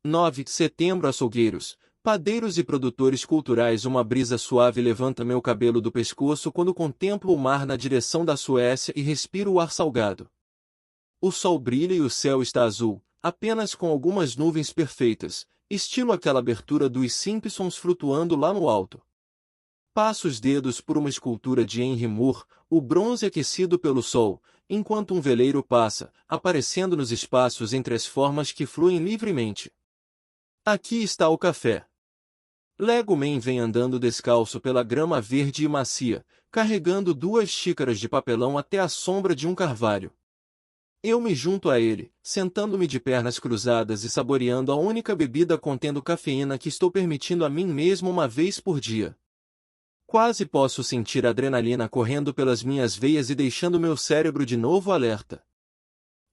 9 de setembro. Açougueiros, padeiros e produtores culturais. Uma brisa suave levanta meu cabelo do pescoço quando contemplo o mar na direção da Suécia e respiro o ar salgado. O sol brilha e o céu está azul, apenas com algumas nuvens perfeitas, estilo aquela abertura dos Simpsons flutuando lá no alto. Passo os dedos por uma escultura de Henry Moore, o bronze aquecido pelo sol, enquanto um veleiro passa, aparecendo nos espaços entre as formas que fluem livremente. Aqui está o café. Lego Man vem andando descalço pela grama verde e macia, carregando 2 xícaras de papelão até a sombra de um carvalho. Eu me junto a ele, sentando-me de pernas cruzadas e saboreando a única bebida contendo cafeína que estou permitindo a mim mesmo uma vez por dia. Quase posso sentir a adrenalina correndo pelas minhas veias e deixando meu cérebro de novo alerta.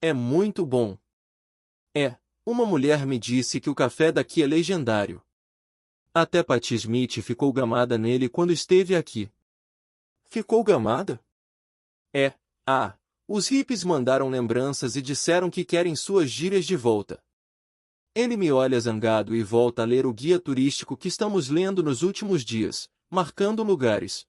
É muito bom. Uma mulher me disse que o café daqui é legendário. Até Patti Smith ficou gamada nele quando esteve aqui. Ficou gamada? Os hippies mandaram lembranças e disseram que querem suas gírias de volta. Ele me olha zangado e volta a ler o guia turístico que estamos lendo nos últimos dias, marcando lugares.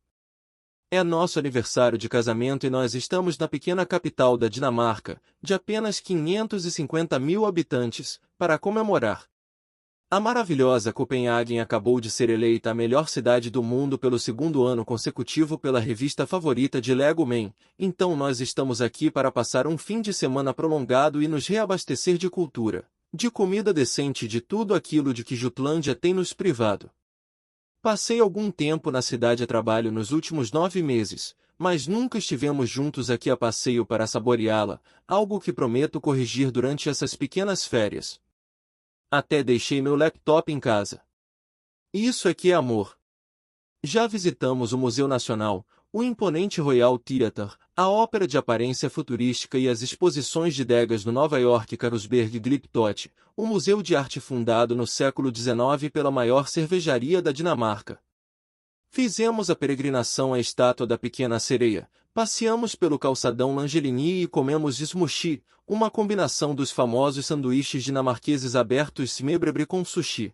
É nosso aniversário de casamento e nós estamos na pequena capital da Dinamarca, de apenas 550 mil habitantes, para comemorar. A maravilhosa Copenhagen acabou de ser eleita a melhor cidade do mundo pelo 2º ano consecutivo pela revista favorita de Lego Man, então nós estamos aqui para passar um fim de semana prolongado e nos reabastecer de cultura, de comida decente e de tudo aquilo de que Jutlândia tem nos privado. Passei algum tempo na cidade a trabalho nos últimos 9 meses, mas nunca estivemos juntos aqui a passeio para saboreá-la, algo que prometo corrigir durante essas pequenas férias. Até deixei meu laptop em casa. Isso é que é amor. Já visitamos o Museu Nacional, o imponente Royal Theatre, a ópera de aparência futurística e as exposições de Degas no Nova York Carlsberg Glyptote, um museu de arte fundado no século XIX pela maior cervejaria da Dinamarca. Fizemos a peregrinação à estátua da Pequena Sereia, passeamos pelo calçadão Langelini e comemos smushi, uma combinação dos famosos sanduíches dinamarqueses abertos smørrebrød com sushi.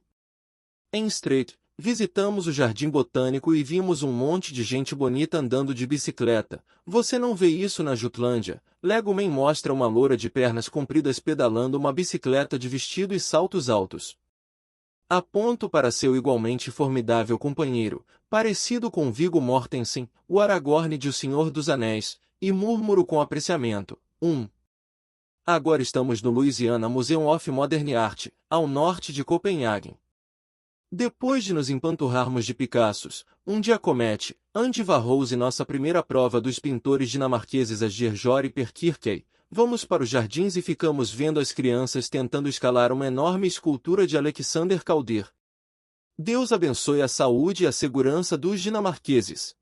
Em Strait, visitamos o Jardim Botânico e vimos um monte de gente bonita andando de bicicleta. Você não vê isso na Jutlândia. Lego Man mostra uma loura de pernas compridas pedalando uma bicicleta de vestido e saltos altos. Aponto para seu igualmente formidável companheiro, parecido com Viggo Mortensen, o Aragorn de O Senhor dos Anéis, e murmuro com apreciamento. Agora estamos no Louisiana Museum of Modern Art, ao norte de Copenhagen. Depois de nos empanturrarmos de Picassos, um Giacometti, Andy Warhol e nossa primeira prova dos pintores dinamarqueses Asger Perkirkey, vamos para os jardins e ficamos vendo as crianças tentando escalar uma enorme escultura de Alexander Calder. Deus abençoe a saúde e a segurança dos dinamarqueses.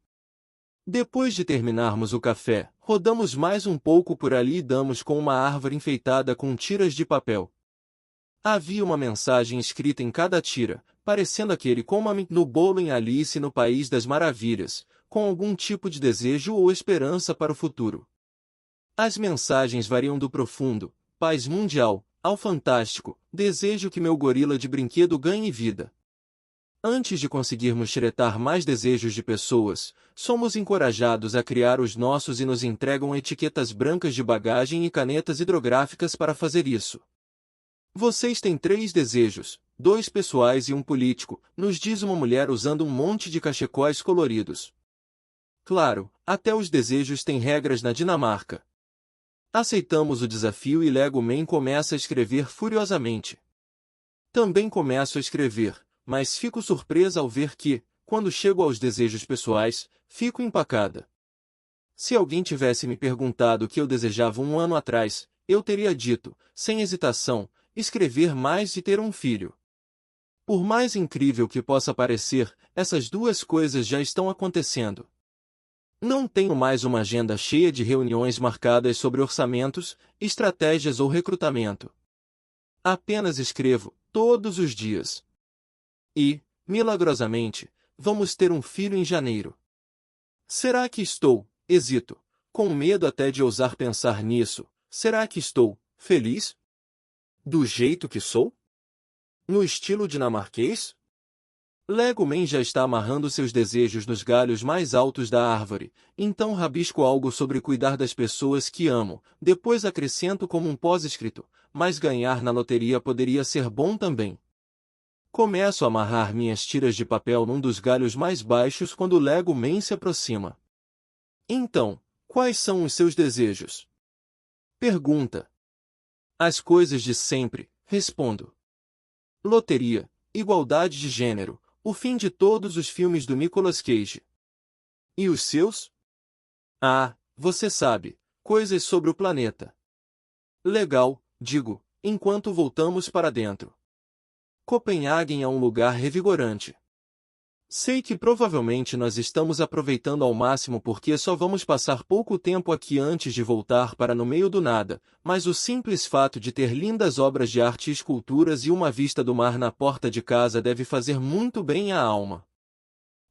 Depois de terminarmos o café, rodamos mais um pouco por ali e damos com uma árvore enfeitada com tiras de papel. Havia uma mensagem escrita em cada tira, parecendo aquele coma-me no bolo em Alice no País das Maravilhas, com algum tipo de desejo ou esperança para o futuro. As mensagens variam do profundo, paz mundial, ao fantástico, desejo que meu gorila de brinquedo ganhe vida. Antes de conseguirmos xeretar mais desejos de pessoas, somos encorajados a criar os nossos e nos entregam etiquetas brancas de bagagem e canetas hidrográficas para fazer isso. Vocês têm 3 desejos, 2 pessoais e um político, nos diz uma mulher usando um monte de cachecóis coloridos. Claro, até os desejos têm regras na Dinamarca. Aceitamos o desafio e Lego Man começa a escrever furiosamente. Também começo a escrever, mas fico surpresa ao ver que, quando chego aos desejos pessoais, fico empacada. Se alguém tivesse me perguntado o que eu desejava 1 ano atrás, eu teria dito, sem hesitação, escrever mais e ter um filho. Por mais incrível que possa parecer, essas 2 coisas já estão acontecendo. Não tenho mais uma agenda cheia de reuniões marcadas sobre orçamentos, estratégias ou recrutamento. Apenas escrevo, todos os dias. E, milagrosamente, vamos ter um filho em janeiro. Será que hesito, com medo até de ousar pensar nisso, será que estou feliz? Do jeito que sou? No estilo dinamarquês? Lego Man já está amarrando seus desejos nos galhos mais altos da árvore, então rabisco algo sobre cuidar das pessoas que amo, depois acrescento como um pós-escrito, mas ganhar na loteria poderia ser bom também. Começo a amarrar minhas tiras de papel num dos galhos mais baixos quando Lego Man se aproxima. Então, quais são os seus desejos? Pergunta. As coisas de sempre, respondo. Loteria, igualdade de gênero, o fim de todos os filmes do Nicolas Cage. E os seus? Ah, você sabe, coisas sobre o planeta. Legal, digo, enquanto voltamos para dentro. Copenhague é um lugar revigorante. Sei que provavelmente nós estamos aproveitando ao máximo porque só vamos passar pouco tempo aqui antes de voltar para no meio do nada, mas o simples fato de ter lindas obras de arte e esculturas e uma vista do mar na porta de casa deve fazer muito bem à alma.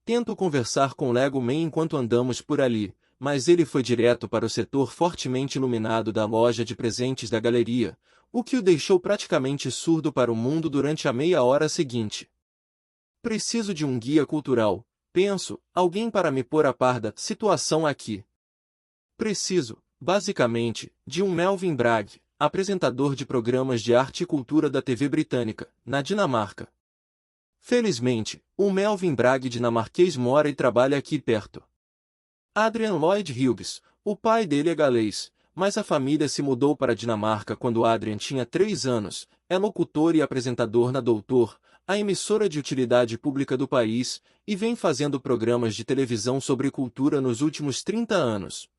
Tento conversar com Lego Man enquanto andamos por ali, mas ele foi direto para o setor fortemente iluminado da loja de presentes da galeria, o que o deixou praticamente surdo para o mundo durante a meia hora seguinte. Preciso de um guia cultural, penso, alguém para me pôr a par da situação aqui. Preciso, basicamente, de um Melvin Bragg, apresentador de programas de arte e cultura da TV britânica, na Dinamarca. Felizmente, o Melvin Bragg dinamarquês mora e trabalha aqui perto. Adrian Lloyd Hughes, o pai dele é galês, mas a família se mudou para a Dinamarca quando Adrian tinha 3 anos, é locutor e apresentador na Doutor, a emissora de utilidade pública do país, e vem fazendo programas de televisão sobre cultura nos últimos 30 anos.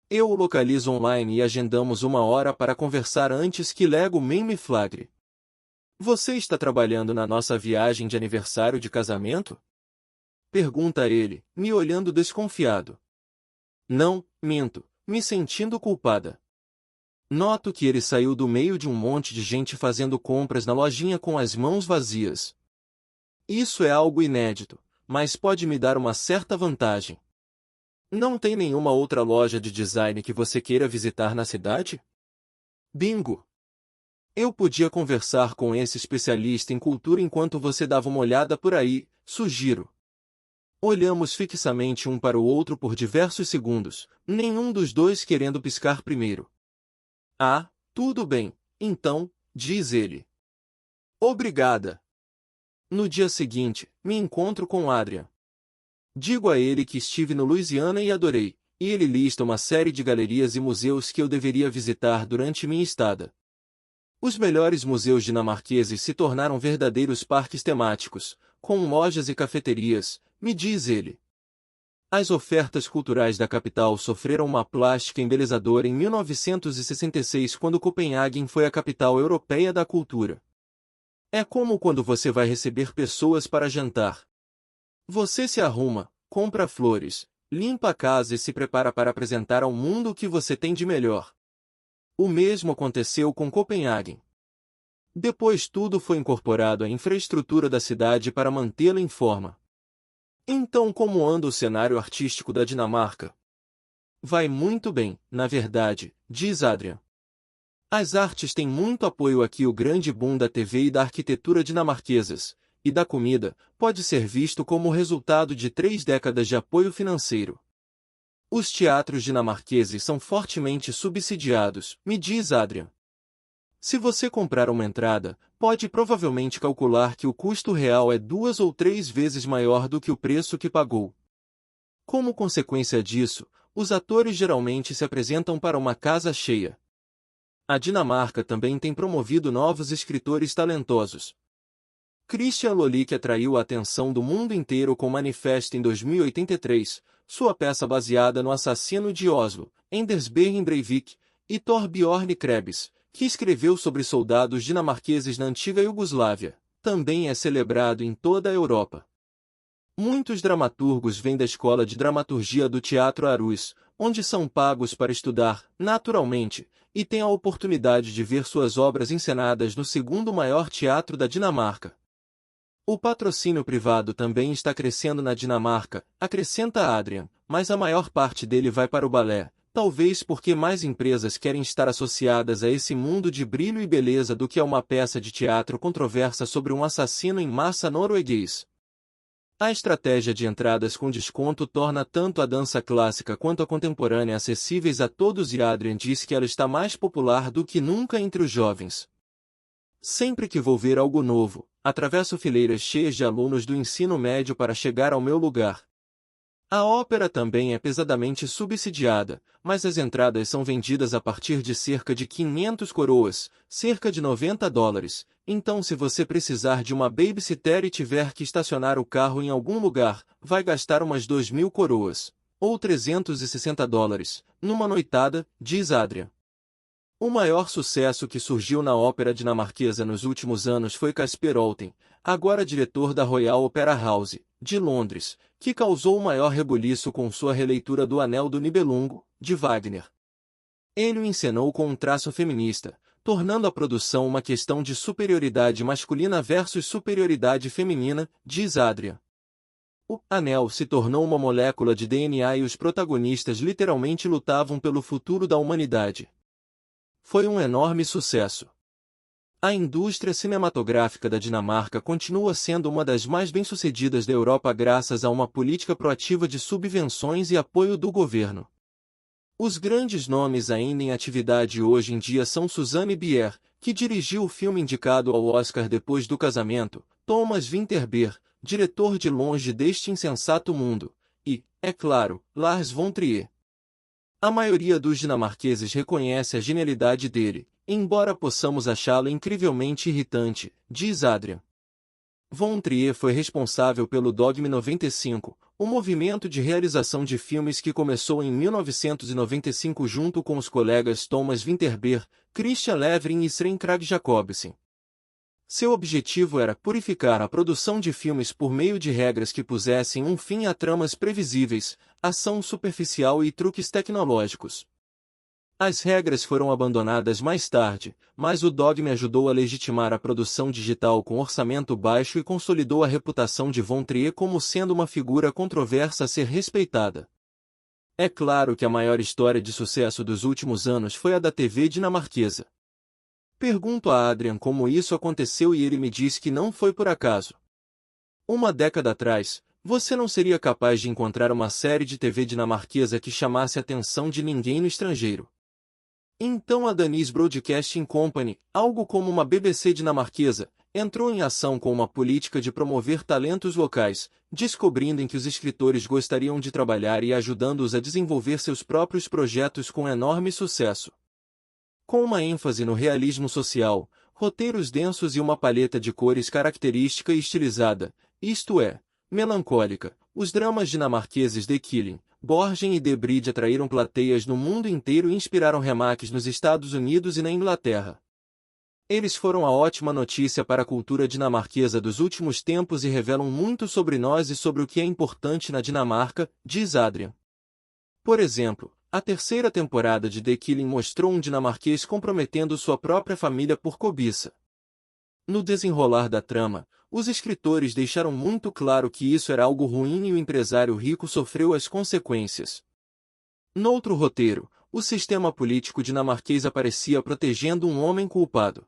Eu o localizo online e agendamos uma hora para conversar antes que Lego Man me flagre. Você está trabalhando na nossa viagem de aniversário de casamento? Pergunta ele, me olhando desconfiado. Não, minto, me sentindo culpada. Noto que ele saiu do meio de um monte de gente fazendo compras na lojinha com as mãos vazias. Isso é algo inédito, mas pode me dar uma certa vantagem. Não tem nenhuma outra loja de design que você queira visitar na cidade? Bingo! Eu podia conversar com esse especialista em cultura enquanto você dava uma olhada por aí, sugiro. Olhamos fixamente um para o outro por diversos segundos, nenhum dos dois querendo piscar primeiro. Ah, tudo bem, então, diz ele. Obrigada. No dia seguinte, me encontro com Adrian. Digo a ele que estive no Louisiana e adorei, e ele lista uma série de galerias e museus que eu deveria visitar durante minha estada. Os melhores museus dinamarqueses se tornaram verdadeiros parques temáticos, com lojas e cafeterias, me diz ele. As ofertas culturais da capital sofreram uma plástica embelezadora em 1966 quando Copenhague foi a capital europeia da cultura. É como quando você vai receber pessoas para jantar. Você se arruma, compra flores, limpa a casa e se prepara para apresentar ao mundo o que você tem de melhor. O mesmo aconteceu com Copenhague. Depois tudo foi incorporado à infraestrutura da cidade para mantê-la em forma. Então como anda o cenário artístico da Dinamarca? Vai muito bem, na verdade, diz Adrian. As artes têm muito apoio aqui. O grande boom da TV e da arquitetura dinamarquesas, e da comida, pode ser visto como resultado de 3 décadas de apoio financeiro. Os teatros dinamarqueses são fortemente subsidiados, me diz Adrian. Se você comprar uma entrada, pode provavelmente calcular que o custo real é 2 ou 3 vezes maior do que o preço que pagou. Como consequência disso, os atores geralmente se apresentam para uma casa cheia. A Dinamarca também tem promovido novos escritores talentosos. Christian Lolique atraiu a atenção do mundo inteiro com Manifesto em 2083, sua peça baseada no assassino de Oslo, Anders Behring Breivik, e Torbjørn Krebs, que escreveu sobre soldados dinamarqueses na antiga Iugoslávia, também é celebrado em toda a Europa. Muitos dramaturgos vêm da escola de dramaturgia do Teatro Aarhus, onde são pagos para estudar, naturalmente, e têm a oportunidade de ver suas obras encenadas no segundo maior teatro da Dinamarca. O patrocínio privado também está crescendo na Dinamarca, acrescenta Adrian, mas a maior parte dele vai para o balé, Talvez porque mais empresas querem estar associadas a esse mundo de brilho e beleza do que a uma peça de teatro controversa sobre um assassino em massa norueguês. A estratégia de entradas com desconto torna tanto a dança clássica quanto a contemporânea acessíveis a todos e Adrian diz que ela está mais popular do que nunca entre os jovens. Sempre que vou ver algo novo, atravesso fileiras cheias de alunos do ensino médio para chegar ao meu lugar. A ópera também é pesadamente subsidiada, mas as entradas são vendidas a partir de cerca de 500 coroas, cerca de $90. Então se você precisar de uma babysitter e tiver que estacionar o carro em algum lugar, vai gastar umas 2.000 coroas, ou $360, numa noitada, diz Adrian. O maior sucesso que surgiu na ópera dinamarquesa nos últimos anos foi Casper Olten, agora diretor da Royal Opera House, de Londres, que causou o maior rebuliço com sua releitura do Anel do Nibelungo, de Wagner. Ele o encenou com um traço feminista, tornando a produção uma questão de superioridade masculina versus superioridade feminina, diz Adrian. O Anel se tornou uma molécula de DNA e os protagonistas literalmente lutavam pelo futuro da humanidade. Foi um enorme sucesso. A indústria cinematográfica da Dinamarca continua sendo uma das mais bem-sucedidas da Europa graças a uma política proativa de subvenções e apoio do governo. Os grandes nomes ainda em atividade hoje em dia são Susanne Bier, que dirigiu o filme indicado ao Oscar Depois do Casamento, Thomas Vinterberg, diretor de Longe deste Insensato Mundo, e, é claro, Lars von Trier. A maioria dos dinamarqueses reconhece a genialidade dele, embora possamos achá-lo incrivelmente irritante, diz Adrian. Von Trier foi responsável pelo Dogme 95, o movimento de realização de filmes que começou em 1995 junto com os colegas Thomas Vinterberg, Christian Levering e Søren Kragh Jacobsen. Seu objetivo era purificar a produção de filmes por meio de regras que pusessem um fim a tramas previsíveis, ação superficial e truques tecnológicos. As regras foram abandonadas mais tarde, mas o Dogme ajudou a legitimar a produção digital com orçamento baixo e consolidou a reputação de Von Trier como sendo uma figura controversa a ser respeitada. É claro que a maior história de sucesso dos últimos anos foi a da TV dinamarquesa. Pergunto a Adrian como isso aconteceu e ele me diz que não foi por acaso. Uma década atrás, você não seria capaz de encontrar uma série de TV dinamarquesa que chamasse a atenção de ninguém no estrangeiro. Então a Danish Broadcasting Company, algo como uma BBC dinamarquesa, entrou em ação com uma política de promover talentos locais, descobrindo em que os escritores gostariam de trabalhar e ajudando-os a desenvolver seus próprios projetos com enorme sucesso. Com uma ênfase no realismo social, roteiros densos e uma paleta de cores característica e estilizada, isto é, melancólica, os dramas dinamarqueses The Killing, Borgen e The Bridge atraíram plateias no mundo inteiro e inspiraram remakes nos Estados Unidos e na Inglaterra. Eles foram a ótima notícia para a cultura dinamarquesa dos últimos tempos e revelam muito sobre nós e sobre o que é importante na Dinamarca, diz Adrian. Por exemplo, a terceira temporada de The Killing mostrou um dinamarquês comprometendo sua própria família por cobiça. No desenrolar da trama, os escritores deixaram muito claro que isso era algo ruim e o empresário rico sofreu as consequências. Noutro roteiro, o sistema político dinamarquês aparecia protegendo um homem culpado.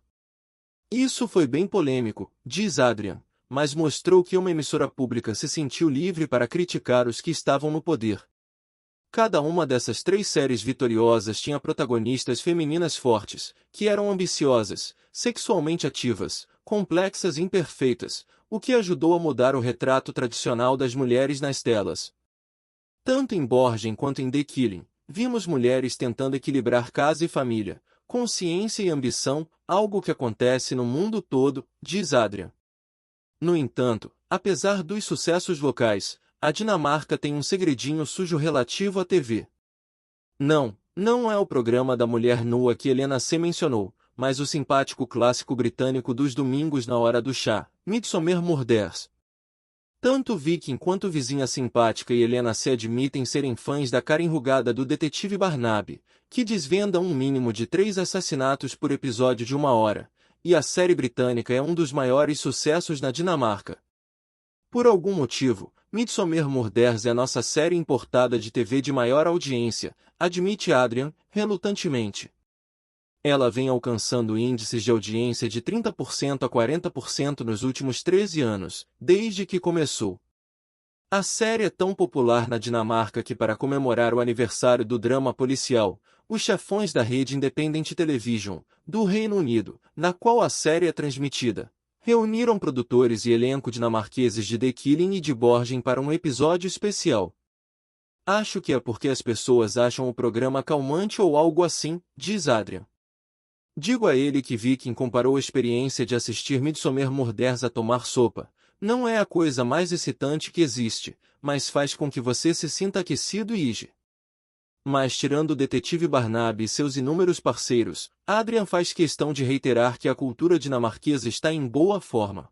Isso foi bem polêmico, diz Adrian, mas mostrou que uma emissora pública se sentiu livre para criticar os que estavam no poder. Cada uma dessas 3 séries vitoriosas tinha protagonistas femininas fortes, que eram ambiciosas, sexualmente ativas, complexas e imperfeitas, o que ajudou a mudar o retrato tradicional das mulheres nas telas. Tanto em Borgen quanto em The Killing, vimos mulheres tentando equilibrar casa e família, consciência e ambição, algo que acontece no mundo todo, diz Adrian. No entanto, apesar dos sucessos locais, a Dinamarca tem um segredinho sujo relativo à TV. Não é o programa da mulher nua que Helena C. mencionou, mas o simpático clássico britânico dos domingos na hora do chá, Midsomer Murders. Tanto Viking quanto Vizinha Simpática e Helena C. admitem serem fãs da cara enrugada do detetive Barnaby, que desvenda um mínimo de 3 assassinatos por episódio de 1 hora, e a série britânica é um dos maiores sucessos na Dinamarca. Por algum motivo, Midsomer Murders é nossa série importada de TV de maior audiência, admite Adrian, relutantemente. Ela vem alcançando índices de audiência de 30% a 40% nos últimos 13 anos, desde que começou. A série é tão popular na Dinamarca que, para comemorar o aniversário do drama policial, os chefões da rede Independent Television, do Reino Unido, na qual a série é transmitida, reuniram produtores e elenco dinamarqueses de The Killing e de Borgen para um episódio especial. Acho que é porque as pessoas acham o programa calmante ou algo assim, diz Adrian. Digo a ele que Viking comparou a experiência de assistir Midsomer Murders a tomar sopa. Não é a coisa mais excitante que existe, mas faz com que você se sinta aquecido e ige. Mas tirando o detetive Barnaby e seus inúmeros parceiros, Adrian faz questão de reiterar que a cultura dinamarquesa está em boa forma.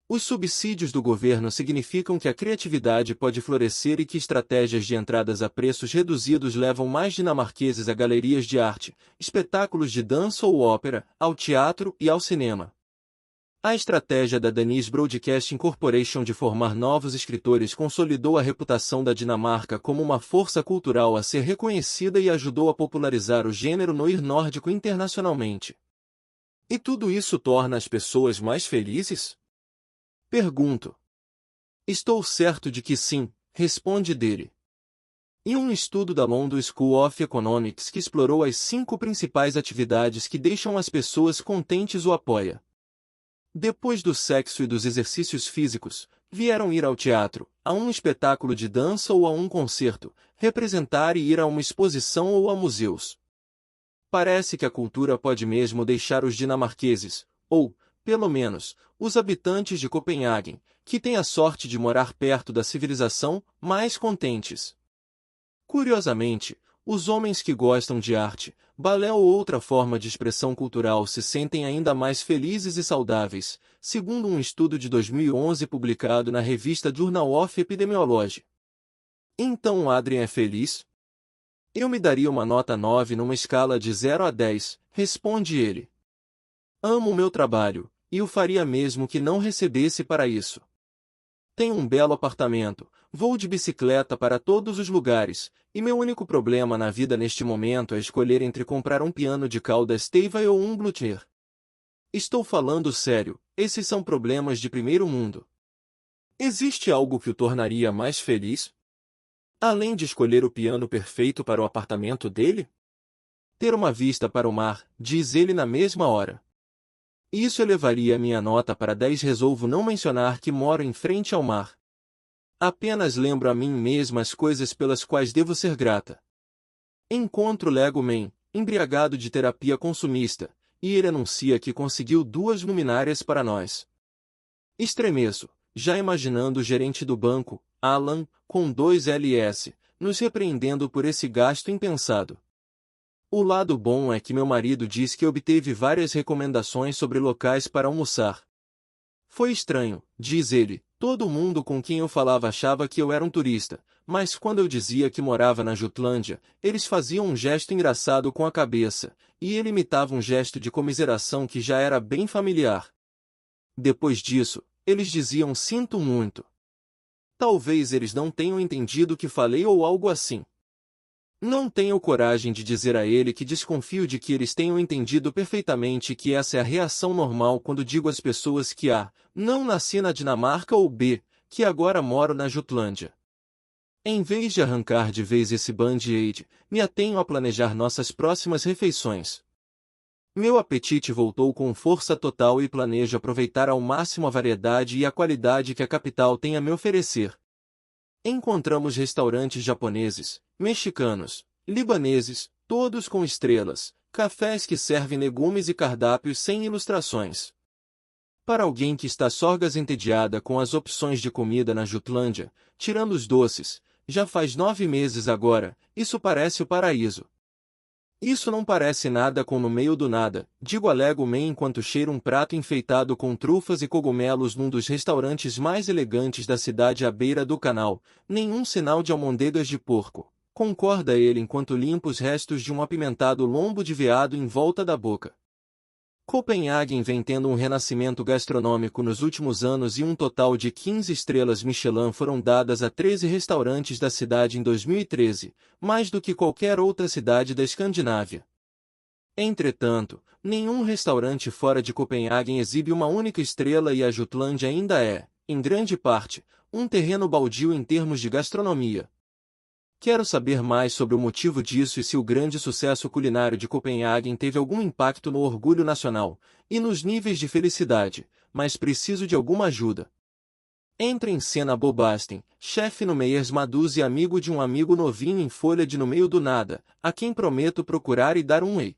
Os subsídios do governo significam que a criatividade pode florescer e que estratégias de entradas a preços reduzidos levam mais dinamarqueses a galerias de arte, espetáculos de dança ou ópera, ao teatro e ao cinema. A estratégia da Danish Broadcasting Corporation de formar novos escritores consolidou a reputação da Dinamarca como uma força cultural a ser reconhecida e ajudou a popularizar o gênero noir nórdico internacionalmente. E tudo isso torna as pessoas mais felizes? Pergunto. Estou certo de que sim, responde dele. E um estudo da London School of Economics que explorou as 5 principais atividades que deixam as pessoas contentes o apoia. Depois do sexo e dos exercícios físicos, vieram ir ao teatro, a um espetáculo de dança ou a um concerto, representar e ir a uma exposição ou a museus. Parece que a cultura pode mesmo deixar os dinamarqueses, ou, pelo menos, os habitantes de Copenhague, que têm a sorte de morar perto da civilização, mais contentes. Curiosamente, os homens que gostam de arte, balé ou outra forma de expressão cultural se sentem ainda mais felizes e saudáveis, segundo um estudo de 2011 publicado na revista Journal of Epidemiology. Então Adrian é feliz? Eu me daria uma nota 9 numa escala de 0 a 10, responde ele. Amo o meu trabalho, e o faria mesmo que não recebesse para isso. Tenho um belo apartamento, vou de bicicleta para todos os lugares, e meu único problema na vida neste momento é escolher entre comprar um piano de cauda Steinway ou um luthier. Estou falando sério, esses são problemas de primeiro mundo. Existe algo que o tornaria mais feliz? Além de escolher o piano perfeito para o apartamento dele? Ter uma vista para o mar, diz ele na mesma hora. Isso elevaria minha nota para 10. Resolvo não mencionar que moro em frente ao mar. Apenas lembro a mim mesma as coisas pelas quais devo ser grata. Encontro Lego Man, embriagado de terapia consumista, e ele anuncia que conseguiu 2 luminárias para nós. Estremeço, já imaginando o gerente do banco, Alan, com 2 LS, nos repreendendo por esse gasto impensado. O lado bom é que meu marido diz que obteve várias recomendações sobre locais para almoçar. Foi estranho, diz ele, todo mundo com quem eu falava achava que eu era um turista, mas quando eu dizia que morava na Jutlândia, eles faziam um gesto engraçado com a cabeça, e ele imitava um gesto de comiseração que já era bem familiar. Depois disso, eles diziam sinto muito. Talvez eles não tenham entendido o que falei ou algo assim. Não tenho coragem de dizer a ele que desconfio de que eles tenham entendido perfeitamente que essa é a reação normal quando digo às pessoas que A, não nasci na Dinamarca ou B, que agora moro na Jutlândia. Em vez de arrancar de vez esse band-aid, me atenho a planejar nossas próximas refeições. Meu apetite voltou com força total e planejo aproveitar ao máximo a variedade e a qualidade que a capital tem a me oferecer. Encontramos restaurantes japoneses, mexicanos, libaneses, todos com estrelas, cafés que servem legumes e cardápios sem ilustrações. Para alguém que está sorgas entediada com as opções de comida na Jutlândia, tirando os doces, já faz 9 meses agora, isso parece o paraíso. Isso não parece nada com no meio do nada, digo a Lego Man enquanto cheiro um prato enfeitado com trufas e cogumelos num dos restaurantes mais elegantes da cidade à beira do canal, nenhum sinal de almôndegas de porco, concorda ele enquanto limpa os restos de um apimentado lombo de veado em volta da boca. Copenhague vem tendo um renascimento gastronômico nos últimos anos e um total de 15 estrelas Michelin foram dadas a 13 restaurantes da cidade em 2013, mais do que qualquer outra cidade da Escandinávia. Entretanto, nenhum restaurante fora de Copenhague exibe uma única estrela e a Jutland ainda é, em grande parte, um terreno baldio em termos de gastronomia. Quero saber mais sobre o motivo disso e se o grande sucesso culinário de Copenhague teve algum impacto no orgulho nacional e nos níveis de felicidade, mas preciso de alguma ajuda. Entra em cena Bob Astin, chefe no Meyers Maduz e amigo de um amigo novinho em folha de No Meio do Nada, a quem prometo procurar e dar um ei.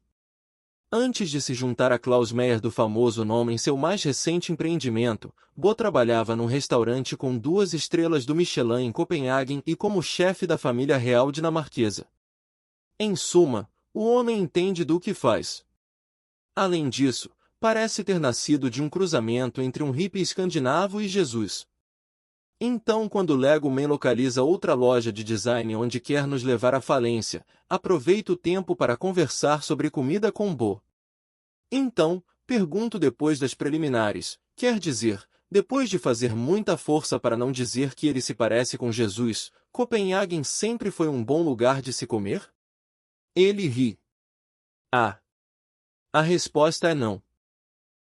Antes de se juntar a Klaus Meyer do famoso nome em seu mais recente empreendimento, Bo trabalhava num restaurante com 2 estrelas do Michelin em Copenhague e como chefe da família real dinamarquesa. Em suma, o homem entende do que faz. Além disso, parece ter nascido de um cruzamento entre um hippie escandinavo e Jesus. Então, quando Lego Man localiza outra loja de design onde quer nos levar à falência, aproveito o tempo para conversar sobre comida com Bo. Então, pergunto depois das preliminares, quer dizer, depois de fazer muita força para não dizer que ele se parece com Jesus, Copenhague sempre foi um bom lugar de se comer? Ele ri. Ah! A resposta é não.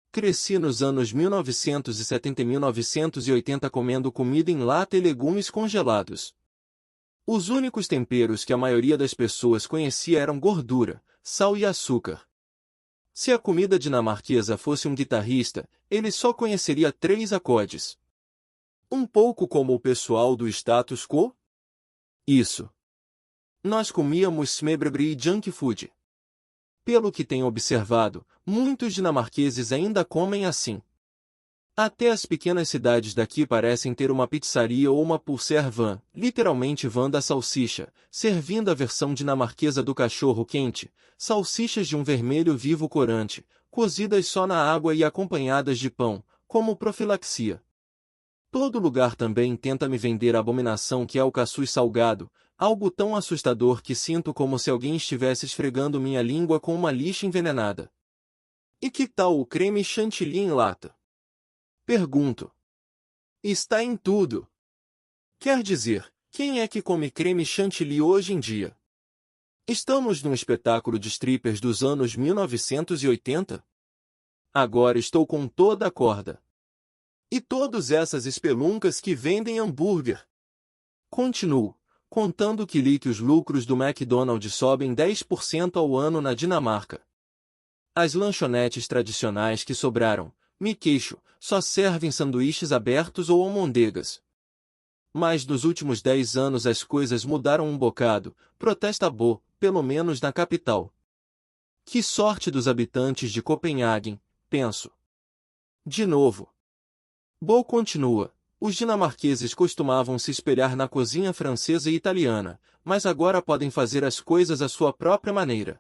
Cresci nos anos 1970 e 1980 comendo comida em lata e legumes congelados. Os únicos temperos que a maioria das pessoas conhecia eram gordura, sal e açúcar. Se a comida dinamarquesa fosse um guitarrista, ele só conheceria 3 acordes. Um pouco como o pessoal do status quo? Isso. Nós comíamos smørrebrød e junk food. Pelo que tenho observado, muitos dinamarqueses ainda comem assim. Até as pequenas cidades daqui parecem ter uma pizzaria ou uma pulser van, literalmente van da salsicha, servindo a versão dinamarquesa do cachorro quente, salsichas de um vermelho vivo corante, cozidas só na água e acompanhadas de pão, como profilaxia. Todo lugar também tenta me vender a abominação que é o caçuz salgado, algo tão assustador que sinto como se alguém estivesse esfregando minha língua com uma lixa envenenada. E que tal o creme chantilly em lata? Pergunto. Está em tudo. Quer dizer, quem é que come creme chantilly hoje em dia? Estamos num espetáculo de strippers dos anos 1980? Agora estou com toda a corda. E todas essas espeluncas que vendem hambúrguer? Continuo, contando que li que os lucros do McDonald's sobem 10% ao ano na Dinamarca. As lanchonetes tradicionais que sobraram, me queixo, só servem sanduíches abertos ou almôndegas. Mas nos últimos 10 anos as coisas mudaram um bocado, protesta Bo, pelo menos na capital. Que sorte dos habitantes de Copenhague, penso. De novo. Bo continua. Os dinamarqueses costumavam se espelhar na cozinha francesa e italiana, mas agora podem fazer as coisas à sua própria maneira.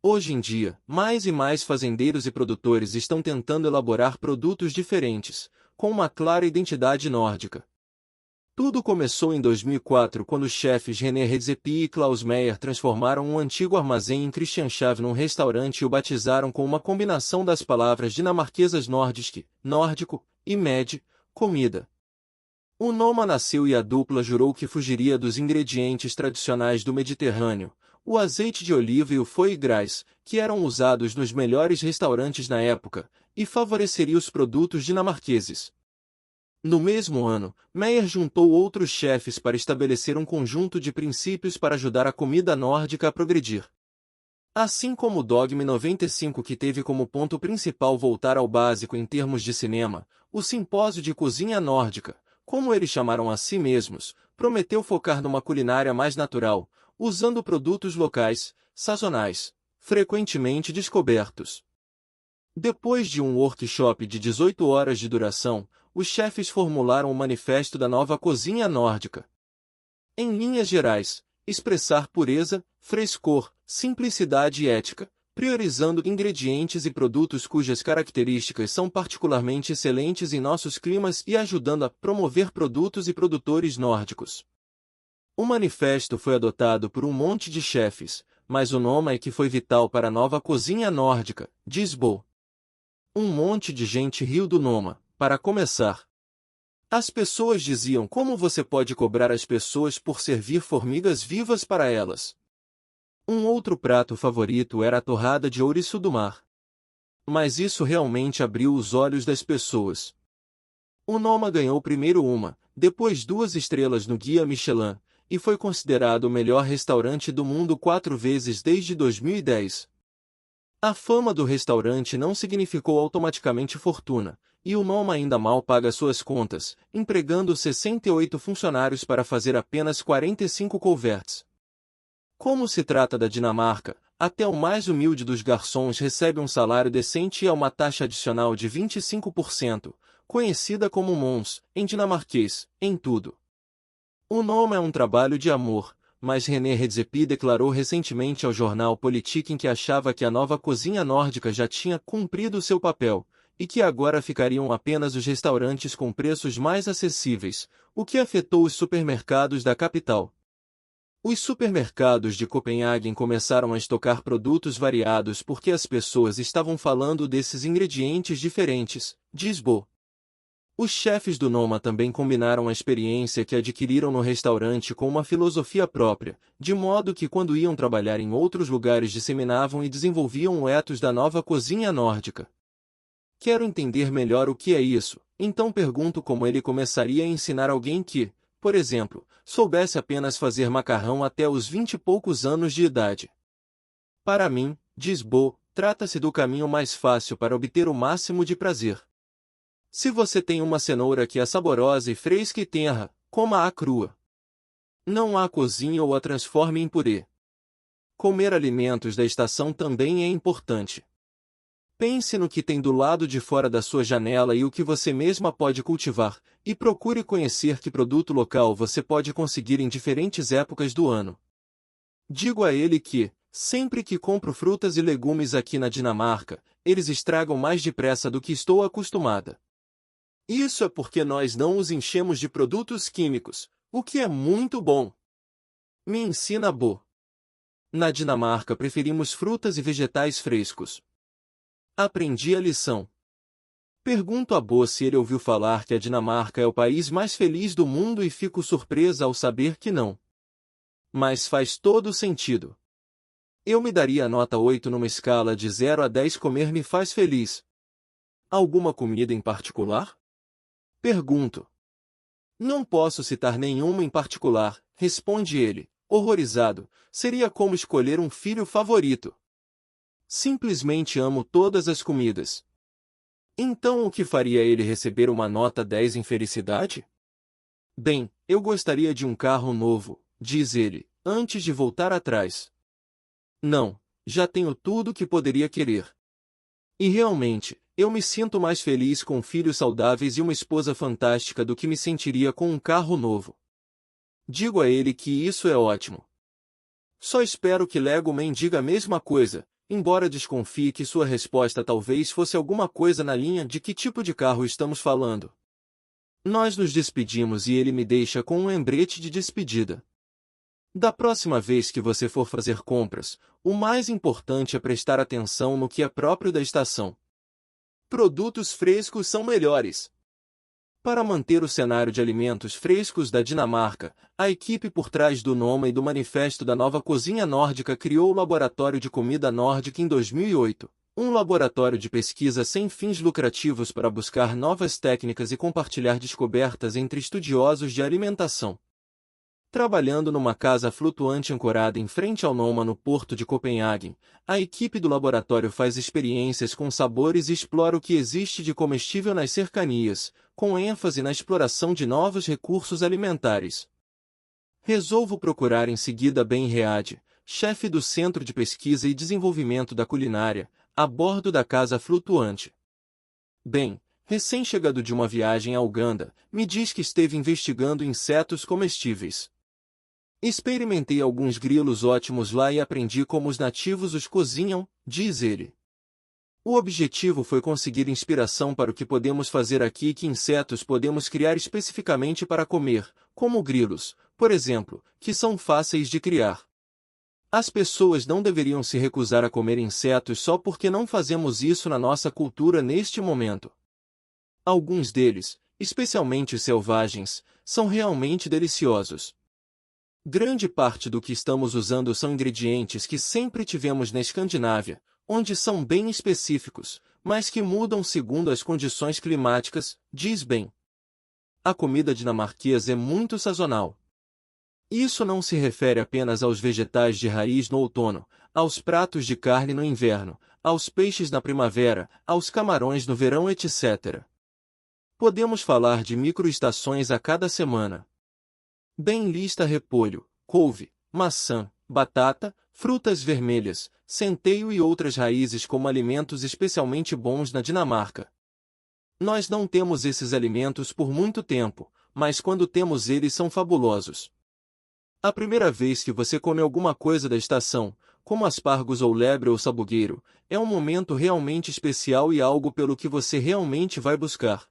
Hoje em dia, mais e mais fazendeiros e produtores estão tentando elaborar produtos diferentes, com uma clara identidade nórdica. Tudo começou em 2004 quando os chefes René Redzepi e Klaus Meyer transformaram um antigo armazém em Christianshavn num restaurante e o batizaram com uma combinação das palavras dinamarquesas nordisk, nórdico, e med, comida. O Noma nasceu e a dupla jurou que fugiria dos ingredientes tradicionais do Mediterrâneo, o azeite de oliva e o foie gras, que eram usados nos melhores restaurantes na época, e favoreceria os produtos dinamarqueses. No mesmo ano, Meyer juntou outros chefes para estabelecer um conjunto de princípios para ajudar a comida nórdica a progredir. Assim como o Dogme 95 que teve como ponto principal voltar ao básico em termos de cinema, o Simpósio de Cozinha Nórdica, como eles chamaram a si mesmos, prometeu focar numa culinária mais natural, usando produtos locais, sazonais, frequentemente descobertos. Depois de um workshop de 18 horas de duração, os chefes formularam o manifesto da nova cozinha nórdica. Em linhas gerais, expressar pureza, frescor, simplicidade e ética, priorizando ingredientes e produtos cujas características são particularmente excelentes em nossos climas e ajudando a promover produtos e produtores nórdicos. O manifesto foi adotado por um monte de chefes, mas o nome é que foi vital para a nova cozinha nórdica, diz Bo. Um monte de gente riu do Noma, para começar. As pessoas diziam como você pode cobrar as pessoas por servir formigas vivas para elas. Um outro prato favorito era a torrada de ouriço do mar. Mas isso realmente abriu os olhos das pessoas. O Noma ganhou primeiro uma, depois 2 estrelas no Guia Michelin, e foi considerado o melhor restaurante do mundo 4 vezes desde 2010. A fama do restaurante não significou automaticamente fortuna, e o Noma ainda mal paga suas contas, empregando 68 funcionários para fazer apenas 45 couverts. Como se trata da Dinamarca, até o mais humilde dos garçons recebe um salário decente e há uma taxa adicional de 25%, conhecida como mons, em dinamarquês, em tudo. O Noma é um trabalho de amor, mas René Redzepi declarou recentemente ao jornal Politiken que achava que a nova cozinha nórdica já tinha cumprido seu papel, e que agora ficariam apenas os restaurantes com preços mais acessíveis, o que afetou os supermercados da capital. Os supermercados de Copenhagen começaram a estocar produtos variados porque as pessoas estavam falando desses ingredientes diferentes, diz Bo. Os chefes do Noma também combinaram a experiência que adquiriram no restaurante com uma filosofia própria, de modo que quando iam trabalhar em outros lugares disseminavam e desenvolviam o ethos da nova cozinha nórdica. Quero entender melhor o que é isso, então pergunto como ele começaria a ensinar alguém que, por exemplo, soubesse apenas fazer macarrão até os 20 e poucos anos de idade. Para mim, diz Bo, trata-se do caminho mais fácil para obter o máximo de prazer. Se você tem uma cenoura que é saborosa e fresca e tenra, coma-a crua. Não a cozinhe ou a transforme em purê. Comer alimentos da estação também é importante. Pense no que tem do lado de fora da sua janela e o que você mesma pode cultivar, e procure conhecer que produto local você pode conseguir em diferentes épocas do ano. Digo a ele que, sempre que compro frutas e legumes aqui na Dinamarca, eles estragam mais depressa do que estou acostumada. Isso é porque nós não os enchemos de produtos químicos, o que é muito bom. Me ensina Bo. Na Dinamarca preferimos frutas e vegetais frescos. Aprendi a lição. Pergunto a Bo se ele ouviu falar que a Dinamarca é o país mais feliz do mundo e fico surpresa ao saber que não. Mas faz todo sentido. Eu me daria a nota 8 numa escala de 0 a 10. Comer me faz feliz. Alguma comida em particular? Pergunto. Não posso citar nenhuma em particular, responde ele, horrorizado, seria como escolher um filho favorito. Simplesmente amo todas as comidas. Então o que faria ele receber uma nota 10 em felicidade? Bem, eu gostaria de um carro novo, diz ele, antes de voltar atrás. Não, já tenho tudo o que poderia querer. E realmente, eu me sinto mais feliz com filhos saudáveis e uma esposa fantástica do que me sentiria com um carro novo. Digo a ele que isso é ótimo. Só espero que Lego Man diga a mesma coisa, embora desconfie que sua resposta talvez fosse alguma coisa na linha de que tipo de carro estamos falando. Nós nos despedimos e ele me deixa com um lembrete de despedida. Da próxima vez que você for fazer compras, o mais importante é prestar atenção no que é próprio da estação. Produtos frescos são melhores. Para manter o cenário de alimentos frescos da Dinamarca, a equipe por trás do Noma e do Manifesto da Nova Cozinha Nórdica criou o Laboratório de Comida Nórdica em 2008, um laboratório de pesquisa sem fins lucrativos para buscar novas técnicas e compartilhar descobertas entre estudiosos de alimentação. Trabalhando numa casa flutuante ancorada em frente ao Noma no porto de Copenhagen, a equipe do laboratório faz experiências com sabores e explora o que existe de comestível nas cercanias, com ênfase na exploração de novos recursos alimentares. Resolvo procurar em seguida Ben Read, chefe do Centro de Pesquisa e Desenvolvimento da Culinária, a bordo da casa flutuante. Ben, recém-chegado de uma viagem à Uganda, me diz que esteve investigando insetos comestíveis. Experimentei alguns grilos ótimos lá e aprendi como os nativos os cozinham, diz ele. O objetivo foi conseguir inspiração para o que podemos fazer aqui e que insetos podemos criar especificamente para comer, como grilos, por exemplo, que são fáceis de criar. As pessoas não deveriam se recusar a comer insetos só porque não fazemos isso na nossa cultura neste momento. Alguns deles, especialmente os selvagens, são realmente deliciosos. Grande parte do que estamos usando são ingredientes que sempre tivemos na Escandinávia, onde são bem específicos, mas que mudam segundo as condições climáticas, diz Ben. A comida dinamarquesa é muito sazonal. Isso não se refere apenas aos vegetais de raiz no outono, aos pratos de carne no inverno, aos peixes na primavera, aos camarões no verão, etc. Podemos falar de microestações a cada semana. Ben lista repolho, couve, maçã, batata, frutas vermelhas, centeio e outras raízes como alimentos especialmente bons na Dinamarca. Nós não temos esses alimentos por muito tempo, mas quando temos eles são fabulosos. A primeira vez que você come alguma coisa da estação, como aspargos ou lebre ou sabugueiro, é um momento realmente especial e algo pelo que você realmente vai buscar.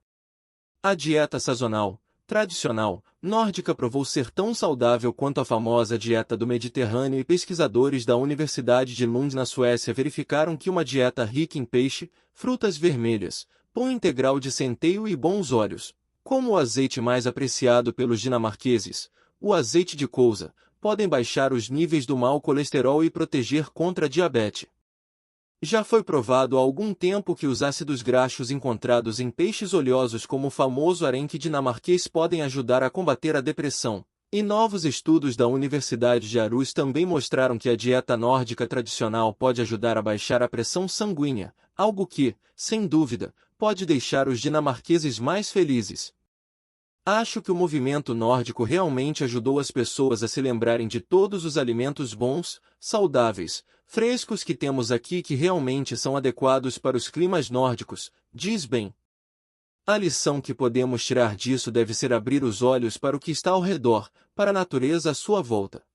A dieta sazonal, tradicional, nórdica provou ser tão saudável quanto a famosa dieta do Mediterrâneo e pesquisadores da Universidade de Lund na Suécia verificaram que uma dieta rica em peixe, frutas vermelhas, pão integral de centeio e bons óleos, como o azeite mais apreciado pelos dinamarqueses, o azeite de colza, podem baixar os níveis do mau colesterol e proteger contra a diabetes. Já foi provado há algum tempo que os ácidos graxos encontrados em peixes oleosos como o famoso arenque dinamarquês podem ajudar a combater a depressão, e novos estudos da Universidade de Aarhus também mostraram que a dieta nórdica tradicional pode ajudar a baixar a pressão sanguínea, algo que, sem dúvida, pode deixar os dinamarqueses mais felizes. Acho que o movimento nórdico realmente ajudou as pessoas a se lembrarem de todos os alimentos bons, saudáveis, frescos que temos aqui que realmente são adequados para os climas nórdicos, diz Ben. A lição que podemos tirar disso deve ser abrir os olhos para o que está ao redor, para a natureza à sua volta.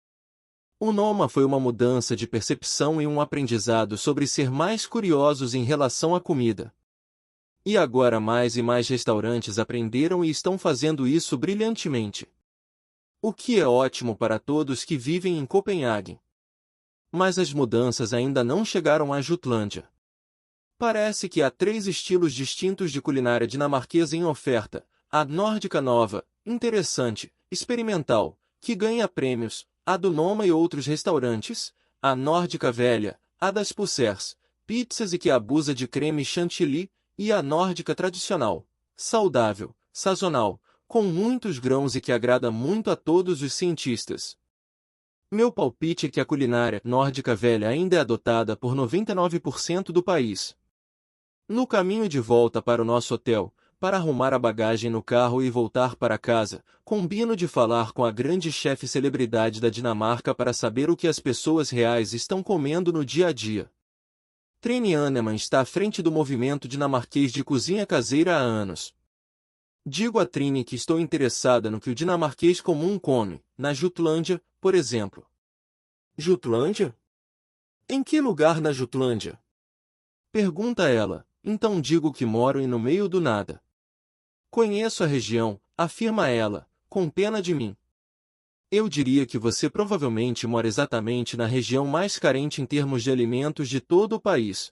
O Noma foi uma mudança de percepção e um aprendizado sobre ser mais curiosos em relação à comida. E agora mais e mais restaurantes aprenderam e estão fazendo isso brilhantemente. O que é ótimo para todos que vivem em Copenhague. Mas as mudanças ainda não chegaram à Jutlândia. Parece que há 3 estilos distintos de culinária dinamarquesa em oferta: a nórdica nova, interessante, experimental, que ganha prêmios, a do Noma e outros restaurantes, a nórdica velha, a das pussers, pizzas e que abusa de creme chantilly, e a nórdica tradicional, saudável, sazonal, com muitos grãos e que agrada muito a todos os cientistas. Meu palpite é que a culinária nórdica velha ainda é adotada por 99% do país. No caminho de volta para o nosso hotel, para arrumar a bagagem no carro e voltar para casa, combino de falar com a grande chefe celebridade da Dinamarca para saber o que as pessoas reais estão comendo no dia a dia. Trine Anneman está à frente do movimento dinamarquês de cozinha caseira há anos. Digo a Trine que estou interessada no que o dinamarquês comum come, na Jutlândia, por exemplo. Jutlândia? Em que lugar na Jutlândia? Pergunta ela, então digo que moro no meio do nada. Conheço a região, afirma ela, com pena de mim. Eu diria que você provavelmente mora exatamente na região mais carente em termos de alimentos de todo o país.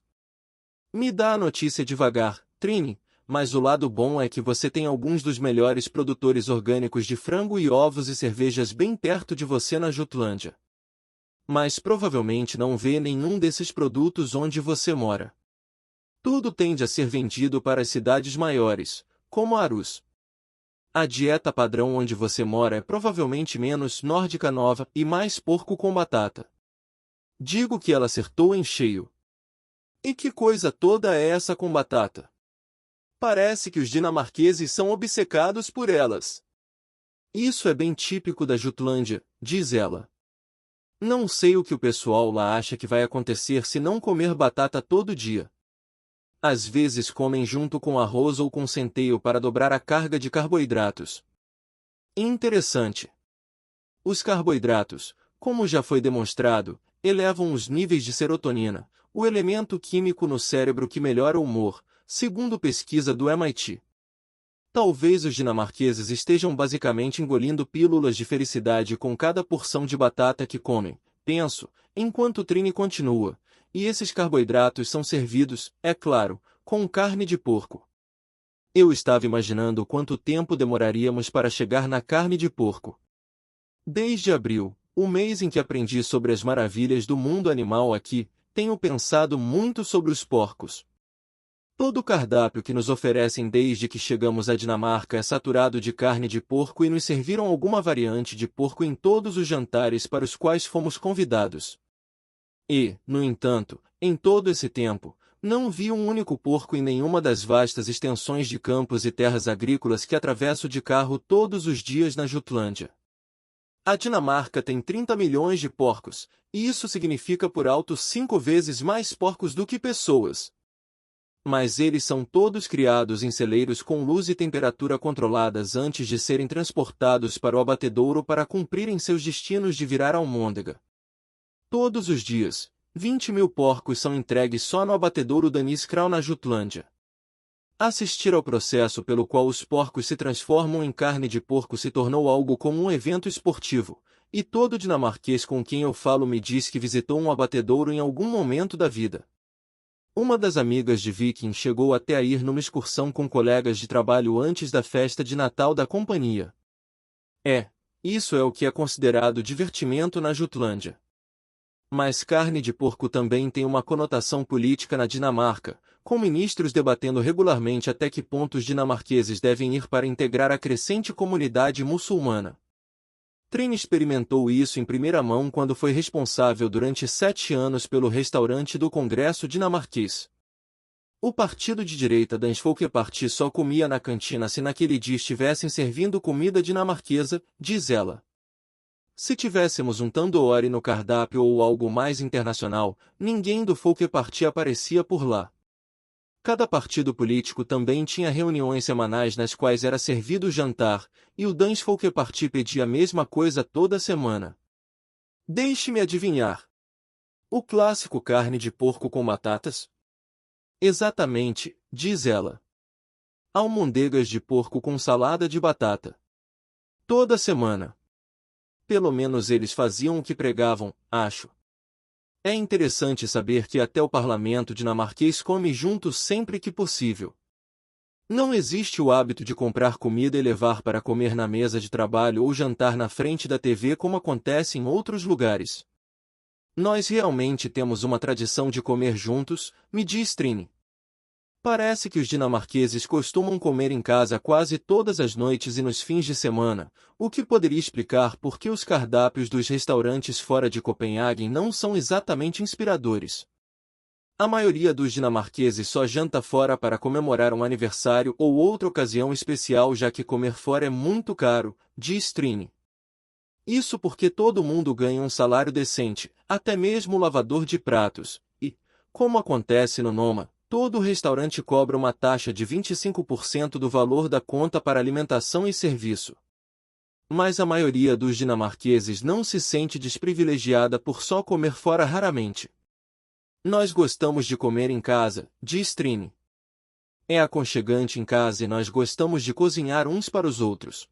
Me dá a notícia devagar, Trine, mas o lado bom é que você tem alguns dos melhores produtores orgânicos de frango e ovos e cervejas bem perto de você na Jutlândia. Mas provavelmente não vê nenhum desses produtos onde você mora. Tudo tende a ser vendido para as cidades maiores, como Aarhus. A dieta padrão onde você mora é provavelmente menos nórdica nova e mais porco com batata. Digo que ela acertou em cheio. E que coisa toda é essa com batata? Parece que os dinamarqueses são obcecados por elas. Isso é bem típico da Jutlândia, diz ela. Não sei o que o pessoal lá acha que vai acontecer se não comer batata todo dia. Às vezes comem junto com arroz ou com centeio para dobrar a carga de carboidratos. Interessante. Os carboidratos, como já foi demonstrado, elevam os níveis de serotonina, o elemento químico no cérebro que melhora o humor, segundo pesquisa do MIT. Talvez os dinamarqueses estejam basicamente engolindo pílulas de felicidade com cada porção de batata que comem, penso, enquanto Trini continua. E esses carboidratos são servidos, é claro, com carne de porco. Eu estava imaginando quanto tempo demoraríamos para chegar na carne de porco. Desde abril, o mês em que aprendi sobre as maravilhas do mundo animal aqui, tenho pensado muito sobre os porcos. Todo o cardápio que nos oferecem desde que chegamos à Dinamarca é saturado de carne de porco e nos serviram alguma variante de porco em todos os jantares para os quais fomos convidados. E, no entanto, em todo esse tempo, não vi um único porco em nenhuma das vastas extensões de campos e terras agrícolas que atravesso de carro todos os dias na Jutlândia. A Dinamarca tem 30 milhões de porcos, e isso significa por alto 5 vezes mais porcos do que pessoas. Mas eles são todos criados em celeiros com luz e temperatura controladas antes de serem transportados para o abatedouro para cumprirem seus destinos de virar almôndega. Todos os dias, 20.000 porcos são entregues só no abatedouro Daniskrau na Jutlândia. Assistir ao processo pelo qual os porcos se transformam em carne de porco se tornou algo como um evento esportivo, e todo dinamarquês com quem eu falo me diz que visitou um abatedouro em algum momento da vida. Uma das amigas de Viking chegou até a ir numa excursão com colegas de trabalho antes da festa de Natal da companhia. Isso é o que é considerado divertimento na Jutlândia. Mas carne de porco também tem uma conotação política na Dinamarca, com ministros debatendo regularmente até que ponto os dinamarqueses devem ir para integrar a crescente comunidade muçulmana. Trini experimentou isso em primeira mão quando foi responsável durante 7 anos pelo restaurante do Congresso dinamarquês. O partido de direita Dansk Folkeparti só comia na cantina se naquele dia estivessem servindo comida dinamarquesa, diz ela. Se tivéssemos um tandoori no cardápio ou algo mais internacional, ninguém do Folkeparti aparecia por lá. Cada partido político também tinha reuniões semanais nas quais era servido o jantar, e o Dansk Folkeparti pedia a mesma coisa toda semana. Deixe-me adivinhar. O clássico carne de porco com batatas? Exatamente, diz ela. Almôndegas de porco com salada de batata. Toda semana. Pelo menos eles faziam o que pregavam, acho. É interessante saber que até o parlamento dinamarquês come juntos sempre que possível. Não existe o hábito de comprar comida e levar para comer na mesa de trabalho ou jantar na frente da TV como acontece em outros lugares. Nós realmente temos uma tradição de comer juntos, me diz Trini. Parece que os dinamarqueses costumam comer em casa quase todas as noites e nos fins de semana, o que poderia explicar por que os cardápios dos restaurantes fora de Copenhague não são exatamente inspiradores. A maioria dos dinamarqueses só janta fora para comemorar um aniversário ou outra ocasião especial, já que comer fora é muito caro, diz Trini. Isso porque todo mundo ganha um salário decente, até mesmo o lavador de pratos, e, como acontece no Noma, todo restaurante cobra uma taxa de 25% do valor da conta para alimentação e serviço. Mas a maioria dos dinamarqueses não se sente desprivilegiada por só comer fora raramente. Nós gostamos de comer em casa, diz Trini. É aconchegante em casa e nós gostamos de cozinhar uns para os outros.